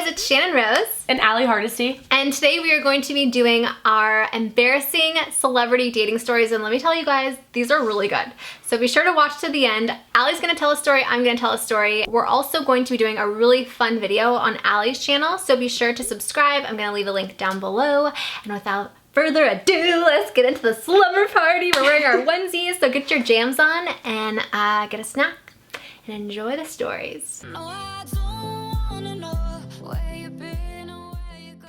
guys, it's Channon Rose. And Ally Hardesty. And today we are going to be doing our embarrassing celebrity dating stories. And let me tell you guys, these are really good. So be sure to watch to the end. Ally's gonna tell a story, I'm gonna tell a story. We're also going to be doing a really fun video on Ally's channel. So be sure to subscribe. I'm gonna leave a link down below. And without further ado, let's get into the slumber party. We're wearing our onesies, so get your jams on and get a snack and enjoy the stories.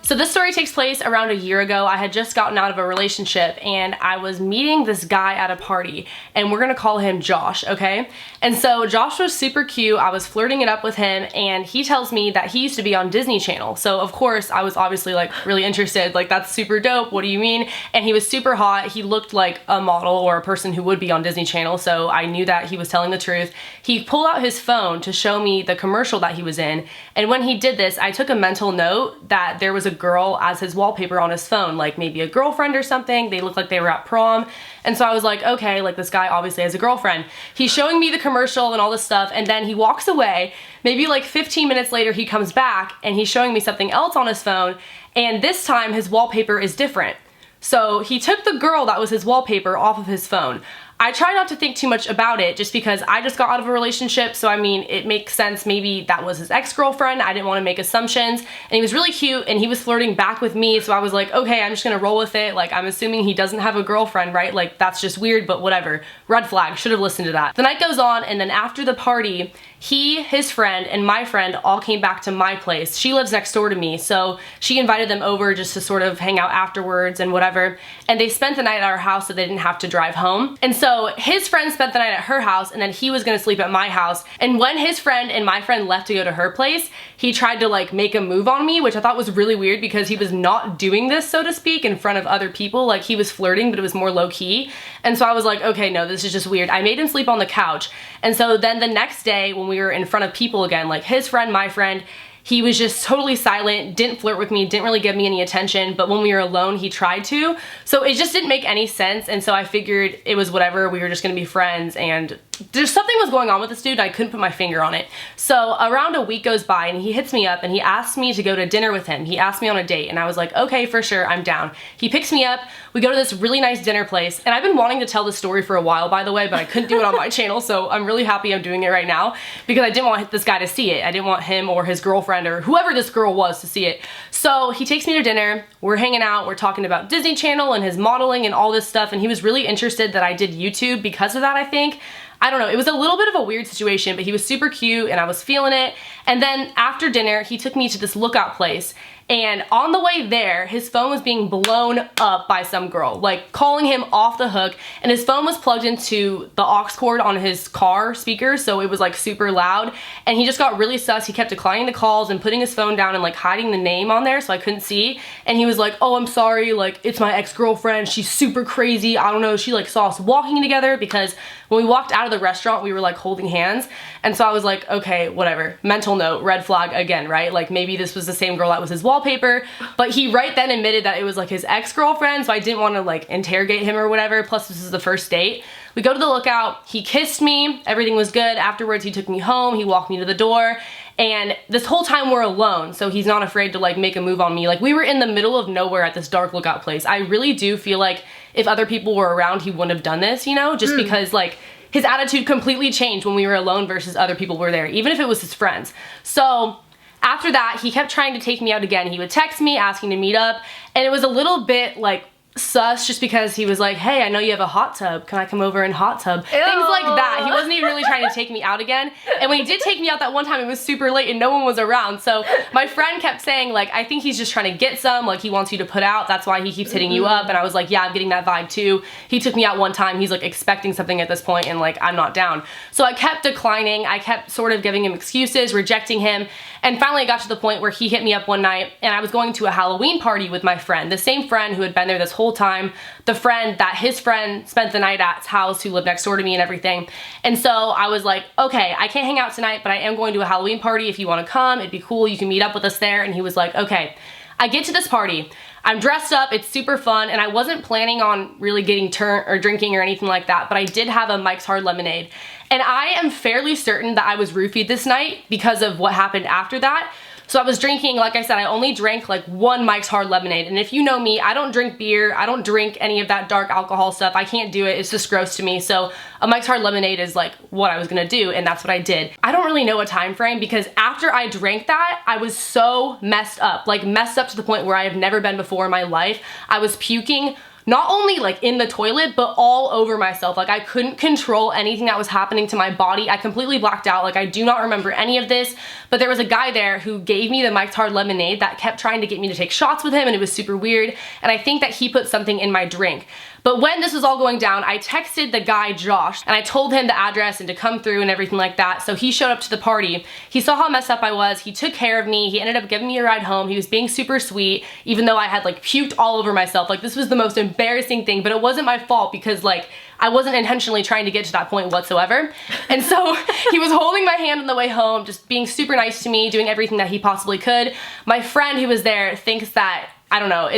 So this story takes place around a year ago. I had just gotten out of a relationship and I was meeting this guy at a party, and we're gonna call him Josh, okay? And so Josh was super cute. I was flirting it up with him and he tells me that he used to be on Disney Channel. So of course I was obviously like really interested, like that's super dope, what do you mean? And he was super hot. He looked like a model or a person who would be on Disney Channel, so I knew that he was telling the truth. He pulled out his phone to show me the commercial that he was in, and when he did this, I took a mental note that there was a girl as his wallpaper on his phone, like maybe a girlfriend or something. They looked like they were at prom. And so I was like, okay, like this guy obviously has a girlfriend. He's showing me the commercial and all this stuff, and then he walks away. Maybe like 15 minutes later he comes back and he's showing me something else on his phone, and this time his wallpaper is different. So he took the girl that was his wallpaper off of his phone. I try not to think too much about it just because I just got out of a relationship, so I mean, it makes sense maybe that was his ex-girlfriend. I didn't want to make assumptions, and he was really cute and he was flirting back with me, so I was like, okay, I'm just gonna roll with it. Like, I'm assuming he doesn't have a girlfriend, right? Like, that's just weird, but whatever. Red flag, should have listened to that. The night goes on, and then after the party, he, his friend, and my friend all came back to my place. She lives next door to me, so she invited them over just to sort of hang out afterwards and whatever, and they spent the night at our house so they didn't have to drive home. And so his friend spent the night at her house, and then he was gonna sleep at my house, and when his friend and my friend left to go to her place, he tried to like make a move on me, which I thought was really weird because he was not doing this, so to speak, in front of other people. Like, he was flirting, but it was more low-key. And so I was like, okay, no, this is just weird. I made him sleep on the couch. And so then the next day when we were in front of people again, like his friend, my friend, he was just totally silent, didn't flirt with me, didn't really give me any attention, but when we were alone, he tried to. So it just didn't make any sense, and so I figured it was whatever, we were just gonna be friends, and there's something was going on with this dude, and I couldn't put my finger on it. So around a week goes by, and he hits me up, and he asks me to go to dinner with him. He asked me on a date, and I was like, okay, for sure, I'm down. He picks me up, we go to this really nice dinner place, and I've been wanting to tell this story for a while, by the way, but I couldn't do it on my channel, so I'm really happy I'm doing it right now, because I didn't want this guy to see it. I didn't want him or his girlfriend or whoever this girl was to see it. So he takes me to dinner, we're hanging out, we're talking about Disney Channel and his modeling and all this stuff, and he was really interested that I did YouTube because of that, I think. I don't know, it was a little bit of a weird situation, but he was super cute and I was feeling it. And then after dinner, he took me to this lookout place, and on the way there, his phone was being blown up by some girl, like calling him off the hook, and his phone was plugged into the aux cord on his car speaker, so it was like super loud, and he just got really sus. He kept declining the calls and putting his phone down and like hiding the name on there so I couldn't see, and he was like, oh, I'm sorry, like it's my ex-girlfriend, she's super crazy, I don't know, she like saw us walking together, because when we walked out of the restaurant, we were like holding hands, and so I was like, okay, whatever. Mental note, red flag again, right? Like maybe this was the same girl that was his wallpaper, but he right then admitted that it was like his ex-girlfriend, so I didn't want to like interrogate him or whatever, plus this is the first date. We go to the lookout, he kissed me, everything was good. Afterwards, he took me home, he walked me to the door, and this whole time we're alone, so he's not afraid to like make a move on me. Like, we were in the middle of nowhere at this dark lookout place. I really do feel like if other people were around, he wouldn't have done this, you know, just because like his attitude completely changed when we were alone versus other people were there, even if it was his friends. So after that, he kept trying to take me out again. He would text me asking to meet up, and it was a little bit like sus just because he was like, hey, I know you have a hot tub, can I come over and hot tub? Ew. Things like that. He wasn't even really trying to take me out again, and when he did take me out that one time, it was super late and no one was around, so my friend kept saying like, I think he's just trying to get some, like he wants you to put out, that's why he keeps hitting you up. And I was like, yeah, I'm getting that vibe too. He took me out one time, he's like expecting something at this point, and like I'm not down. So I kept declining, I kept sort of giving him excuses, rejecting him, and finally it got to the point where he hit me up one night, and I was going to a Halloween party with my friend, the same friend who had been there this whole time, the friend that his friend spent the night at's house, who lived next door to me and everything. And so I was like, okay, I can't hang out tonight, but I am going to a Halloween party. If you want to come, it'd be cool, you can meet up with us there. And he was like, okay. I get to this party, I'm dressed up, it's super fun, and I wasn't planning on really getting turned or drinking or anything like that, but I did have a Mike's Hard Lemonade. And I am fairly certain that I was roofied this night because of what happened after that. So I was drinking, like I said, I only drank like one Mike's Hard Lemonade. And if you know me, I don't drink beer. I don't drink any of that dark alcohol stuff. I can't do it. It's just gross to me. So a Mike's Hard Lemonade is like what I was gonna do, and that's what I did. I don't really know a time frame because after I drank that, I was so messed up. Like messed up to the point where I have never been before in my life. I was puking not only like in the toilet, but all over myself. Like I couldn't control anything that was happening to my body. I completely blacked out. Like I do not remember any of this, but there was a guy there who gave me the Mike's Hard Lemonade that kept trying to get me to take shots with him, and it was super weird. And I think that he put something in my drink. But when this was all going down, I texted the guy, Josh, and I told him the address and to come through and everything like that. So he showed up to the party. He saw how messed up I was. He took care of me. He ended up giving me a ride home. He was being super sweet, even though I had like puked all over myself. Like this was the most embarrassing thing, but it wasn't my fault because like I wasn't intentionally trying to get to that point whatsoever. And so he was holding my hand on the way home, just being super nice to me, doing everything that he possibly could. My friend who was there thinks that, I don't know,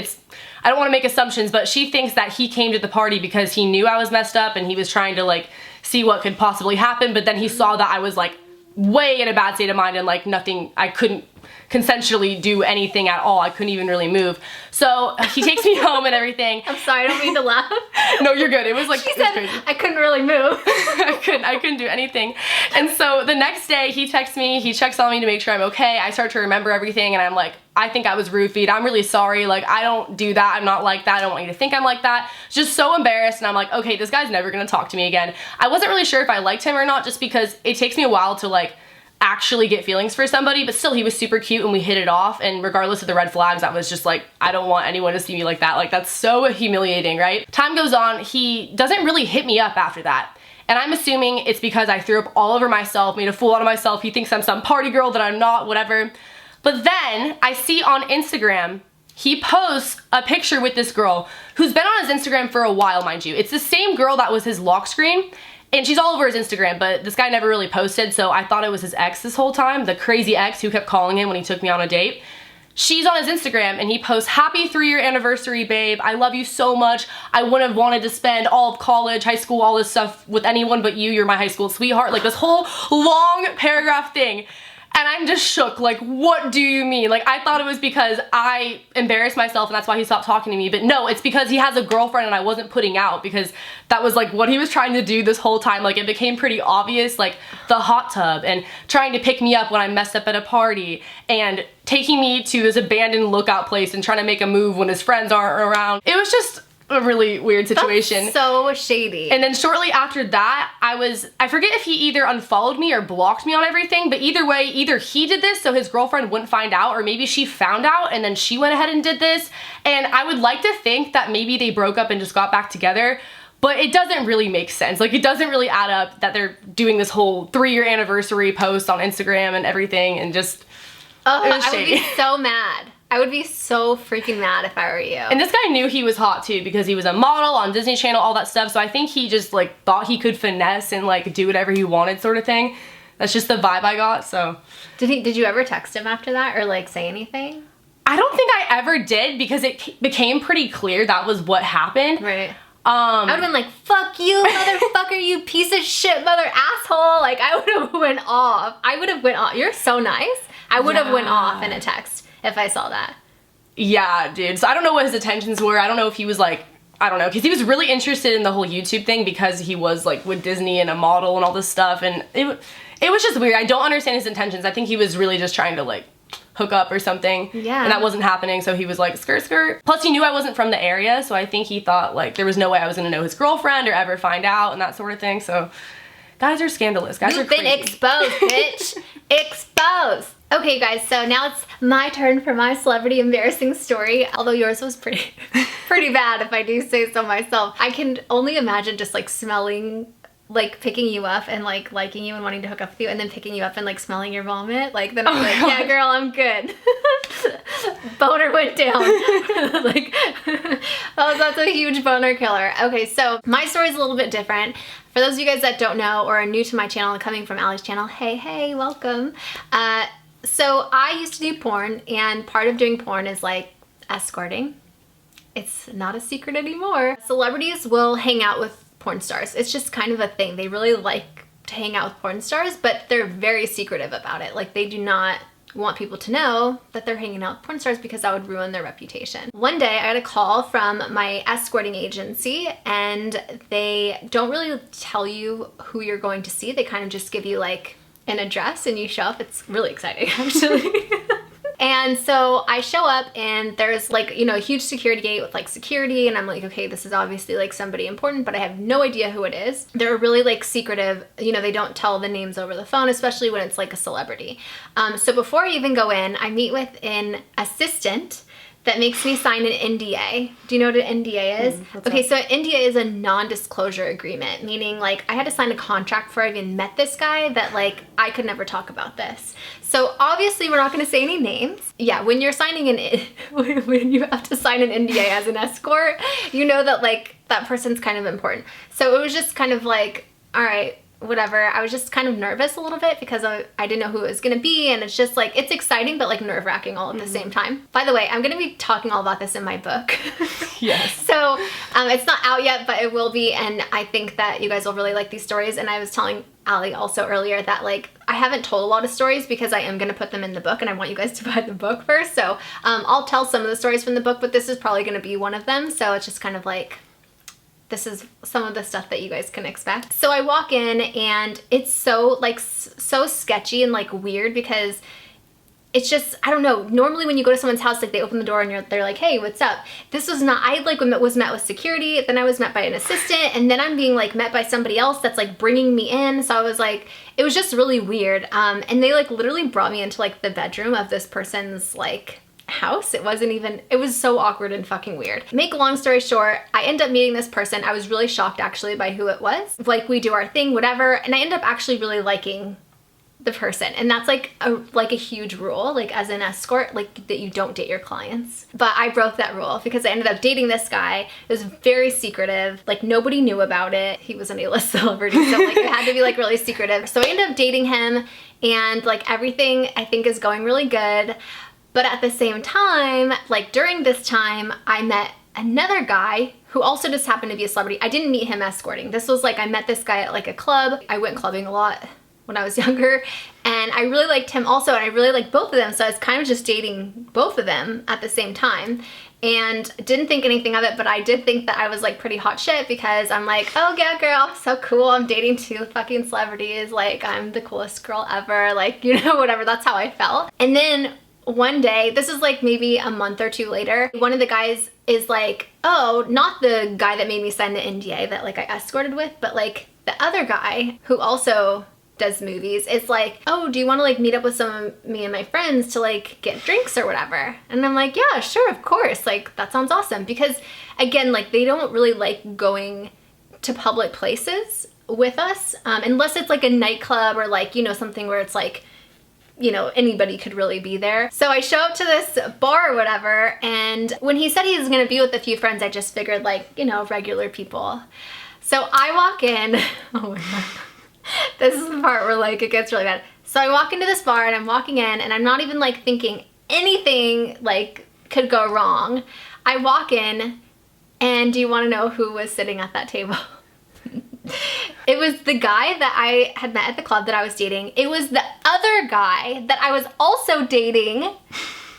I don't want to make assumptions, but she thinks that he came to the party because he knew I was messed up and he was trying to like see what could possibly happen, but then he saw that I was like way in a bad state of mind and like nothing, I couldn't consensually do anything at all. I couldn't even really move. So he takes me home and everything. I'm sorry, I don't mean to laugh. No, you're good. It was like, She said crazy. I couldn't really move. I couldn't do anything. And so the next day he texts me, he checks on me to make sure I'm okay. I start to remember everything and I'm like, I think I was roofied. I'm really sorry. Like, I don't do that. I'm not like that. I don't want you to think I'm like that. Just so embarrassed. And I'm like, okay, this guy's never gonna talk to me again. I wasn't really sure if I liked him or not just because it takes me a while to like actually get feelings for somebody, but still he was super cute and we hit it off, and regardless of the red flags, I was just like, I don't want anyone to see me like that. Like that's so humiliating, right? Time goes on, he doesn't really hit me up after that. And I'm assuming it's because I threw up all over myself, made a fool out of myself. He thinks I'm some party girl that I'm not, whatever. But then I see on Instagram, he posts a picture with this girl who's been on his Instagram for a while, mind you. It's the same girl that was his lock screen. And she's all over his Instagram, but this guy never really posted, so I thought it was his ex this whole time, the crazy ex who kept calling him when he took me on a date. She's on his Instagram and he posts, happy 3-year anniversary, babe. I love you so much. I wouldn't have wanted to spend all of college, high school, all this stuff with anyone but you. You're my high school sweetheart. Like this whole long paragraph thing. And I'm just shook, like, what do you mean? Like, I thought it was because I embarrassed myself and that's why he stopped talking to me, but no, it's because he has a girlfriend and I wasn't putting out, because that was like what he was trying to do this whole time. Like, it became pretty obvious, like the hot tub and trying to pick me up when I messed up at a party and taking me to this abandoned lookout place and trying to make a move when his friends aren't around. It was just a really weird situation. That's so shady. And then shortly after that, I forget if he either unfollowed me or blocked me on everything, but either way, either he did this so his girlfriend wouldn't find out, or maybe she found out and then she went ahead and did this. And I would like to think that maybe they broke up and just got back together, but it doesn't really make sense. Like, it doesn't really add up that they're doing this whole 3-year anniversary post on Instagram and everything, and just, oh, it was I would shady. be so mad. I would be so freaking mad if I were you. And this guy knew he was hot too, because he was a model on Disney Channel, all that stuff. So I think he just like thought he could finesse and like do whatever he wanted, sort of thing. That's just the vibe I got. So Did you ever text him after that or like say anything? I don't think I ever did, because it became pretty clear that was what happened. Right. I would've been like, fuck you, motherfucker, you piece of shit, mother asshole. Like, I would've went off. You're so nice. I would've went off in a text if I saw that. Yeah, dude. So I don't know what his intentions were. I don't know if he was like, I don't know, because he was really interested in the whole YouTube thing because he was like with Disney and a model and all this stuff, and it was just weird. I don't understand his intentions. I think he was really just trying to like hook up or something. Yeah. And that wasn't happening, so he was like, skirt, skirt. Plus he knew I wasn't from the area, so I think he thought like there was no way I was gonna know his girlfriend or ever find out and that sort of thing. So guys are scandalous. Guys are crazy. You've been exposed, bitch. Exposed. Okay, guys, so now it's my turn for my celebrity embarrassing story. Although yours was pretty bad, if I do say so myself. I can only imagine just like smelling, like picking you up and like liking you and wanting to hook up with you, and then picking you up and like smelling your vomit. Like, then I'm like, yeah, girl, I'm good. Boner went down. Like, oh, that's a huge boner killer. Okay, so my story is a little bit different. For those of you guys that don't know or are new to my channel and coming from Ally's channel, hey, welcome. So I used to do porn, and part of doing porn is like escorting. It's not a secret anymore. Celebrities will hang out with porn stars. It's just kind of a thing. They really like to hang out with porn stars, but they're very secretive about it. Like, they do not want people to know that they're hanging out with porn stars because that would ruin their reputation. One day I got a call from my escorting agency, and they don't really tell you who you're going to see. They kind of just give you like an address and you show up. It's really exciting, actually. And so I show up and there's like, you know, a huge security gate with like security, and I'm like, okay, this is obviously like somebody important, but I have no idea who it is. They're really like secretive, you know, they don't tell the names over the phone, especially when it's like a celebrity. So before I even go in, I meet with an assistant that makes me sign an NDA. Do you know what an NDA is? Okay, so an NDA is a non-disclosure agreement, meaning like I had to sign a contract before I even met this guy that like I could never talk about this. So obviously we're not gonna say any names. Yeah, when you're signing when you have to sign an NDA as an escort, you know that like that person's kind of important. So it was just kind of like, all right, whatever. I was just kind of nervous a little bit because I didn't know who it was gonna be, and it's just like, it's exciting but like nerve-wracking all at the same time. By the way, I'm gonna be talking all about this in my book. Yes. So it's not out yet, but it will be, and I think that you guys will really like these stories. And I was telling Ally also earlier that like I haven't told a lot of stories because I am gonna put them in the book, and I want you guys to buy the book first. So I'll tell some of the stories from the book, but this is probably gonna be one of them. So it's just kind of like, this is some of the stuff that you guys can expect. So I walk in and it's so like so sketchy and like weird because it's just, I don't know, normally when you go to someone's house, like they open the door and they're like, hey, what's up? This was not, I like was met with security, then I was met by an assistant, and then I'm being like met by somebody else that's like bringing me in. So I was like, it was just really weird. And they like literally brought me into like the bedroom of this person's like house. It was so awkward and fucking weird. Make a long story short, I end up meeting this person. I was really shocked actually by who it was. Like we do our thing, whatever, and I end up actually really liking the person. And that's like a huge rule, like as an escort, like that you don't date your clients. But I broke that rule because I ended up dating this guy. It was very secretive, like nobody knew about it. He was an A-list celebrity, so like it had to be like really secretive. So I ended up dating him, and like everything I think is going really good. But at the same time, like during this time, I met another guy who also just happened to be a celebrity. I didn't meet him escorting. This was like, I met this guy at like a club. I went clubbing a lot when I was younger, and I really liked him also, and I really liked both of them. So I was kind of just dating both of them at the same time, and didn't think anything of it, but I did think that I was like pretty hot shit because I'm like, oh yeah, girl, so cool. I'm dating two fucking celebrities. Like I'm the coolest girl ever. Like, you know, whatever. That's how I felt. And then one day, this is like maybe a month or two later, one of the guys is like, oh, not the guy that made me sign the NDA that like I escorted with, but like the other guy who also does movies is like, oh, do you want to like meet up with some of me and my friends to like get drinks or whatever? And I'm like, yeah, sure, of course. Like that sounds awesome. Because again, like they don't really like going to public places with us unless it's like a nightclub or like, you know, something where it's like, you know, anybody could really be there. So I show up to this bar or whatever, and when he said he was gonna be with a few friends, I just figured like, you know, regular people. So I walk in, oh my God. This is the part where like it gets really bad. So I walk into this bar and I'm walking in and I'm not even like thinking anything like could go wrong. I walk in, and do you wanna know who was sitting at that table? It was the guy that I had met at the club that I was dating. It was the other guy that I was also dating,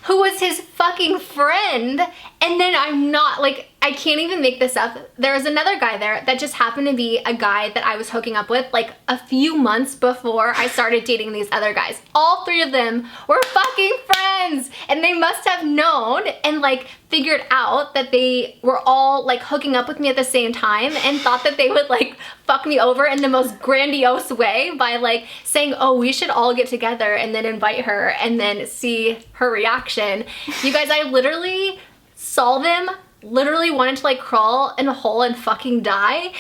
who was his fucking friend. And then I'm not, like, I can't even make this up. There was another guy there that just happened to be a guy that I was hooking up with like a few months before I started dating these other guys. All three of them were fucking friends, and they must have known and like figured out that they were all like hooking up with me at the same time and thought that they would like fuck me over in the most grandiose way by like saying, oh, we should all get together and then invite her and then see her reaction. You guys, I literally saw them literally wanted to like crawl in a hole and fucking die.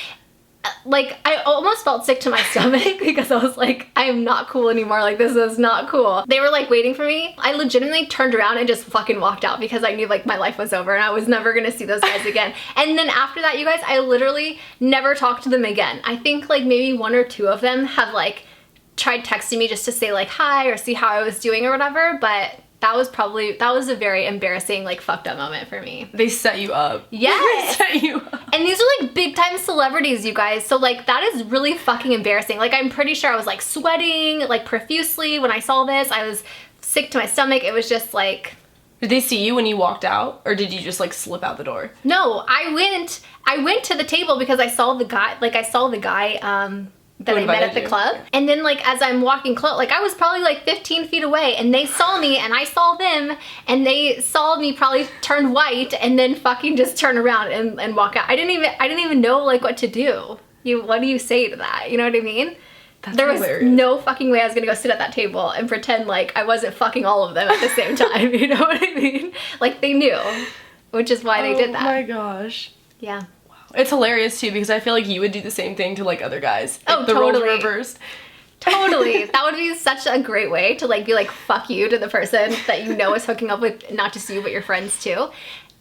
Like I almost felt sick to my stomach because I was like, I am not cool anymore. Like this is not cool. They were like waiting for me. I legitimately turned around and just fucking walked out because I knew like my life was over and I was never gonna see those guys again. And then after that, you guys, I literally never talked to them again. I think like maybe one or two of them have like tried texting me just to say like hi or see how I was doing or whatever, but that was a very embarrassing, like, fucked up moment for me. They set you up. Yes! They set you up. And these are, like, big time celebrities, you guys. So, like, that is really fucking embarrassing. Like, I'm pretty sure I was, like, sweating, like, profusely when I saw this. I was sick to my stomach. It was just like... Did they see you when you walked out, or did you just like slip out the door? No, I went to the table because I saw the guy, that I met at the club. And then like as I'm walking close, like I was probably like 15 feet away, and they saw me and I saw them, and they saw me probably turn white and then fucking just turn around and walk out. I didn't even know like what to do. What do you say to that? You know what I mean? There was no fucking way I was gonna go sit at that table and pretend like I wasn't fucking all of them at the same time. You know what I mean? Like they knew, which is why they did that. Oh my gosh. Yeah. Wow. It's hilarious too, because I feel like you would do the same thing to like other guys. Oh, the totally. roles reversed. Totally. That would be such a great way to like be like, fuck you to the person that you know is hooking up with not just you but your friends too.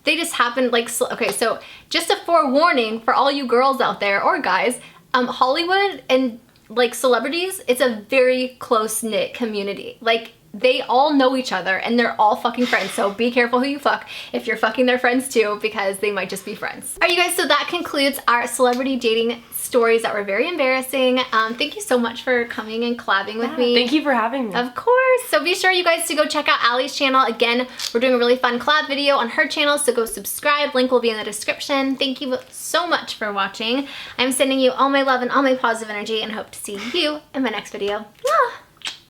They just happen like, okay, so just a forewarning for all you girls out there or guys, Hollywood and like celebrities, it's a very close-knit community. Like they all know each other and they're all fucking friends, so be careful who you fuck if you're fucking their friends too, because they might just be friends. All right, you guys, so that concludes our celebrity dating stories that were very embarrassing. Thank you so much for coming and collabing with me. Thank you for having me. Of course. So be sure you guys to go check out Ally's channel. Again, we're doing a really fun collab video on her channel, so go subscribe. Link will be in the description. Thank you so much for watching. I'm sending you all my love and all my positive energy and hope to see you in my next video.